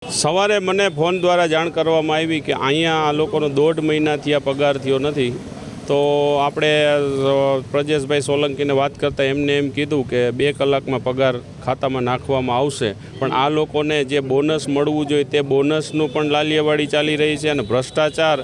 સવારે મને ફોન દ્વારા જાણ કરવામાં આવી કે અહીંયા આ લોકોનો 1.5 મહિનાથી આ પગાર થયો નથી. તો આપણે પ્રજેશભાઈ સોલંકીને વાત કરતાં એમને એમ કીધું કે 2 કલાકમાં પગાર ખાતામાં નાખવામાં આવશે. પણ આ લોકોને જે બોનસ મળવું જોઈએ તે બોનસનું પણ લાલિયાવાડી ચાલી રહી છે અને ભ્રષ્ટાચાર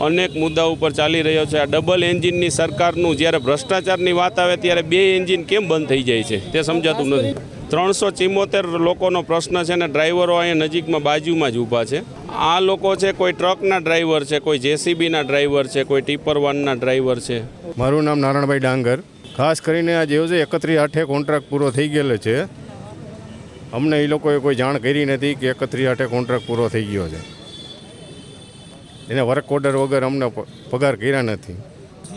અનેક મુદ્દા ઉપર ચાલી રહ્યો છે. આ ડબલ એન્જિનની સરકારનું જ્યારે ભ્રષ્ટાચારની વાત આવે ત્યારે 2 એન્જિન કેમ બંધ થઈ જાય છે તે સમજાતું નથી. 374 લોકોનો પ્રશ્ન છે ને ડ્રાઈવરો અહીંયા નજીકમાં બાજુમાં જ ઊભા છે. આ લોકો છે કોઈ ટ્રકના ડ્રાઈવર છે, કોઈ જેસીબીના ડ્રાઈવર છે, કોઈ ટીપર વાનના ડ્રાઈવર છે. મારું નામ નારાયણભાઈ ડાંગર. ખાસ કરીને આ જેવો છે 31/8 કોન્ટ્રાક્ટ પૂરો થઈ ગયેલો છે. અમને એ લોકોએ કોઈ જાણ કરી નથી કે 31/8 કોન્ટ્રાક્ટ પૂરો થઈ ગયો છે. એને વર્ક ઓર્ડર વગર અમને પગાર કર્યા નથી.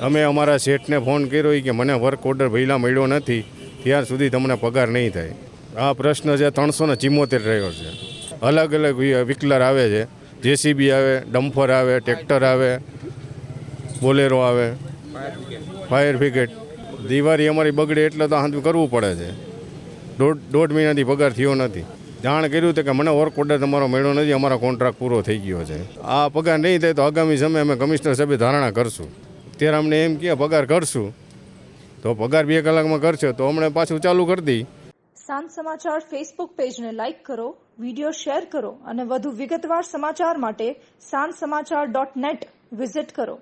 અમે અમારા શેઠને ફોન કર્યો કે મને વર્ક ઓર્ડર વહેલા મળ્યો નથી, ત્યાર સુધી તમને પગાર નહીં થાય. આ પ્રશ્ન છે. 374 ડ્રાઈવર છે. અલગ અલગ વ્હીકલર આવે છે. જેસીબી આવે, ડમ્ફર આવે, ટ્રેક્ટર આવે, બોલેરો આવે, ફાયર બ્રિગેડ. દિવાળી અમારી બગડે એટલે તો હાથ કરવું પડે છે. 1.5 મહિનાથી પગાર થયો નથી. જાણ કર્યું હતું કે મને વર્ક ઓર્ડર તમારો મળ્યો નથી, અમારો કોન્ટ્રાક્ટ પૂરો થઈ ગયો છે. આ પગાર નહીં થાય તો આગામી સમયે અમે કમિશનર સાહેબે ધારણા કરશું. ત્યારે અમને એમ કે પગાર કરશું તો પગાર 2 કલાકમાં કરશે તો અમને પાછું ચાલુ કરી દઈ. સાંજ સમાચાર ફેસબુક પેજને લાઇક કરો, વિડીયો શેર કરો અને વધુ વિગતવાર સમાચાર માટે sanssamachar.net વિઝિટ કરો.